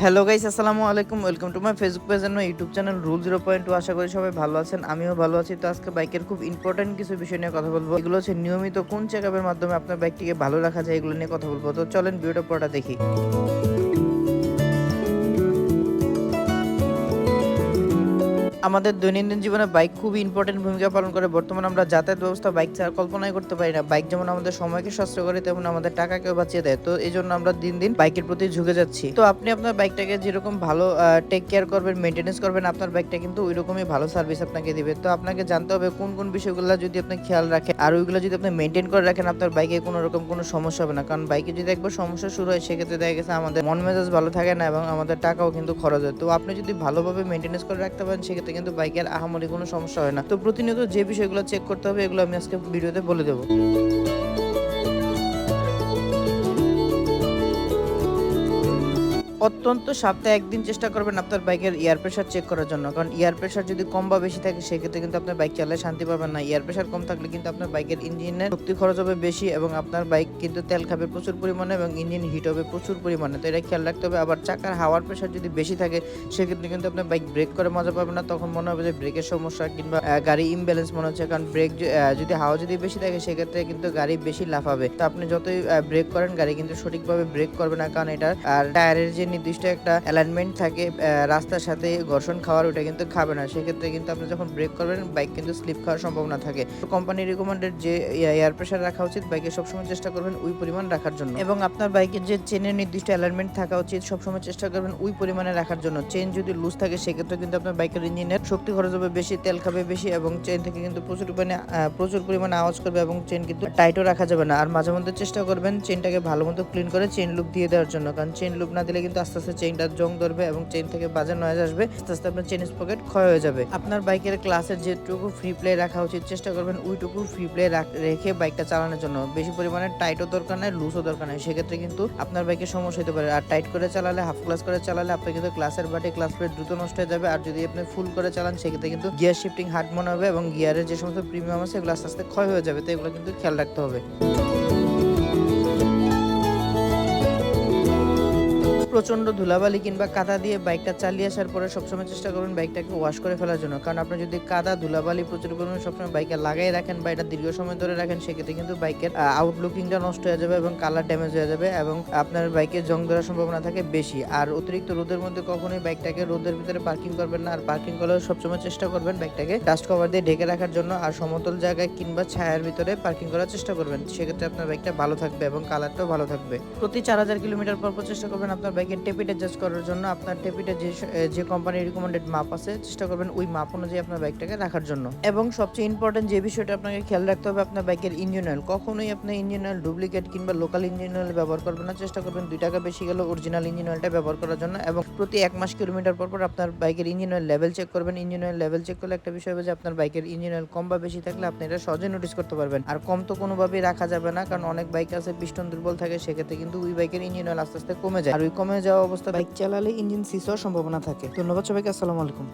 Hello guys, আসসালামু আলাইকুম। Welcome to my Facebook page and YouTube channel rule 0.2। আশা করি সবাই ভালো আছেন, আমিও ভালো আছি। তো আজকে বাইকের খুব ইম্পর্টেন্ট কিছু বিষয় নিয়ে কথা বলবো। এগুলো হচ্ছে নিয়মিত কোন চেকআপের মাধ্যমে আপনার বাইকটিকে ভালো রাখা যায়, এগুলো নিয়ে কথা বলবো। তো চলেন ভিডিওটা পুরোটা দেখি। আমাদের দৈনন্দিন জীবনে বাইক খুবই ইম্পর্টেন্ট ভূমিকা পালন করে। বর্তমানে আমরা যাতায়াত ব্যবস্থা বাইক ছাড়া কল্পনাই করতে পারি না। বাইক যেমন আমাদের সময়কে সাশ্রয় করে, তেমন আমাদের টাকাকেও বাঁচিয়ে দেয়। তো এই জন্য আমরা দিন দিন বাইকের প্রতি ঝুঁকে যাচ্ছি। তো আপনি আপনার বাইকটাকে যেরকম ভালো টেক কেয়ার করবেন, মেনটেন্স করবেন, আপনার বাইকটা কিন্তু ওই রকমই ভালো সার্ভিস আপনাকে দিবে। তো আপনাকে জানতে হবে কোন কোন বিষয়গুলো যদি আপনি খেয়াল রাখেন আর ওইগুলো যদি আপনি মেনটেন করে রাখেন, আপনার বাইকে কোনো রকম কোনো সমস্যা হবে না। কারণ বাইকে যদি একবার সমস্যা শুরু হয়, সেক্ষেত্রে দেখা গেছে আমাদের মন মেজাজ ভালো থাকে না এবং আমাদের টাকাও কিন্তু খরচ হয়। তো আপনি যদি ভালোভাবে মেনটেন্স করে রাখতে পারেন, সেক্ষেত্রে কিন্তু বাইকের আহামরি কোনো সমস্যা হয় না। তো প্রতিনিয়ত যে বিষয়গুলো চেক করতে হবে, এগুলো আমি আজকে ভিডিওতে বলে দেবো। অত্যন্ত সপ্তাহে একদিন চেষ্টা করবেন আপনার বাইকের এয়ার প্রেশার চেক করার জন্য। কারণ এয়ার প্রেশার যদি কম বা বেশি থাকে, সেক্ষেত্রে কিন্তু আপনার বাইক চালালে শান্তি পাবেন না। এয়ার প্রেশার কম থাকলে কিন্তু আপনার বাইকের ইঞ্জিনের শক্তি খরচ হবে বেশি এবং আপনার বাইক কিন্তু তেল খাবে প্রচুর পরিমাণে এবং ইঞ্জিন হিট হবে প্রচুর পরিমাণে। তো এটা খেয়াল রাখতে হবে। আবার চাকার হাওয়ার প্রেশার যদি বেশি থাকে, সেক্ষেত্রে কিন্তু আপনার বাইক ব্রেক করে মজা পাবে না। তখন মনে হবে যে ব্রেকের সমস্যা কিংবা গাড়ি ইমব্যালেন্স মনে হচ্ছে। কারণ ব্রেক যদি হাওয়া যদি বেশি থাকে, সেক্ষেত্রে কিন্তু গাড়ি বেশি লাফাবে। তো আপনি যতই ব্রেক করেন, গাড়ি কিন্তু সঠিকভাবে ব্রেক করবে না। কারণ এটা আর টায়ারের যে নির্দিষ্ট একটা অ্যালাইনমেন্ট থাকে রাস্তার সাথে ঘর্ষণ খাওয়ার, ওটা কিন্তু খাবে না। সেক্ষেত্রে কিন্তু আপনি যখন ব্রেক করবেন, বাইক কিন্তু স্লিপ খাওয়ার সম্ভাবনা থাকে। তো কোম্পানি রিকমেন্ডেড যে এয়ার প্রেশার রাখা উচিত, বাইকে সবসময় চেষ্টা করবেন ওই পরিমাণ রাখার জন্য। এবং আপনার বাইকের যে চেনের নির্দিষ্ট অ্যালাইনমেন্ট থাকা উচিত, সবসময় চেষ্টা করবেন ওই পরিমাণে রাখার জন্য। চেন যদি লুজ থাকে, সেক্ষেত্রে কিন্তু আপনার বাইকের ইঞ্জিনের শক্তি খরচ হবে বেশি, তেল খাবে বেশি এবং চেন থেকে কিন্তু প্রচুর পরিমাণে আওয়াজ করবে এবং চেন কিন্তু টাইটও রাখা যাবে না। আর মাঝে মধ্যে চেষ্টা করবেন চেনটাকে ভালো মতো ক্লিন করে চেন লুপ দিয়ে দেওয়ার জন্য। কারণ চেন লুপ না দিলে কিন্তু আস্তে আস্তে চেনটা জং ধরবে এবং চেন থেকে বাজে নয়েজ আসবে। আস্তে আস্তে আপনার চেন স্পকেট ক্ষয় হয়ে যাবে। আপনার বাইকের ক্লাসের যেটুকু ফ্রি প্লে রাখা উচিত, চেষ্টা করবেন ওইটুকু ফ্রি প্লে রেখে বাইকটা চালানোর জন্য। বেশি পরিমাণে টাইটও দরকার নাই, লুজও দরকার নাই। সেক্ষেত্রে কিন্তু আপনার বাইকের সমস্যা হতে পারে। আর টাইট করে চালালে, হাফ ক্লাস করে চালালে আপনার কিন্তু ক্লাসের বাটে ক্লাস প্লেট দ্রুত নষ্ট হয়ে যাবে। আর যদি আপনি ফুল করে চালান, সেক্ষেত্রে কিন্তু গিয়ার শিফটিং হার্ড মনে হবে এবং গিয়ারের যে সমস্ত প্রিমিয়াম আছে, এগুলো আস্তে আস্তে ক্ষয় হয়ে যাবে। তো এগুলো কিন্তু খেয়াল রাখতে হবে। প্রচন্ড ধুলাবালি কিংবা কাদা দিয়ে বাইকটা চালিয়ে আসার পরে সবসময় চেষ্টা করবেন বাইকটাকে ওয়াশ করে ফেলার জন্য। কারণ আপনি যদি কাদা ধুলাবালি প্রচুর পরিমাণে সবসময় বাইকে লাগাই রাখেন বা এটা দীর্ঘ সময় ধরে রাখেন, সেক্ষেত্রে কিন্তু বাইকের আউটলুকিংটা নষ্ট হয়ে যাবে এবং কালার ড্যামেজ হয়ে যাবে এবং আপনার বাইকে জং ধরার সম্ভাবনা থাকে বেশি। আর অতিরিক্ত রোদের মধ্যে কখনোই বাইকটাকে রোদের ভিতরে পার্কিং করবেন না। আর পার্কিং করলেও সবসময় চেষ্টা করবেন বাইকটাকে ডাস্ট কভার দিয়ে ঢেকে রাখার জন্য। আর সমতল জায়গায় কিংবা ছায়ার ভিতরে পার্কিং করার চেষ্টা করবেন। সেক্ষেত্রে আপনার বাইকটা ভালো থাকবে এবং কালারটাও ভালো থাকবে। প্রতি 4000 কিলোমিটার পর চেষ্টা করবেন আপনার বাইকের টেপিটা জাস্ট করার জন্য। আপনার টেপিটা যে কোম্পানির রিকমেন্ডেড মাপ আছে, চেষ্টা করবেন ওই মাপ অনুযায়ী আপনার বাইকটাকে রাখার জন্য। এবং সবচেয়ে ইম্পর্টেন্ট যে বিষয়টা আপনাকে খেয়াল রাখতে হবে, আপনার বাইকের ইঞ্জিন অয়েল। কখনোই আপনি ইঞ্জিন অয়েল ডুপ্লিকেট কিংবা লোকাল ইঞ্জিন অয়েল ব্যবহার করবেন না। চেষ্টা করবেন 2 টাকা বেশি গেলে অরিজিনাল ইঞ্জিন অয়েলটা ব্যবহার করার জন্য। এবং প্রতি 1 মাস কিলোমিটার পর আপনার বাইকের ইঞ্জিন অয়েল লেভেল চেক করবেন। ইঞ্জিন অয়েল লেভেল চেক করলে একটা বিষয় হবে যে আপনার বাইকের ইঞ্জিন অয়েল কম বা বেশি থাকলে আপনি এটা সহজে নোটিস করতে পারবেন। আর কম তো কোনোভাবেই রাখা যাবে না, কারণ অনেক বাইক আছে পিস্টন দুর্বল থাকে। সেক্ষেত্রে কিন্তু ওই বাইকের ইঞ্জিন অয়েল আস্তে আস্তে কমে যায়। আর ওই কমে যাওয়া অবস্থা বাইক চালালে ইঞ্জিন সিজ হওয়ার সম্ভাবনা থাকে। ধন্যবাদ সবাইকে, আসসালামু আলাইকুম।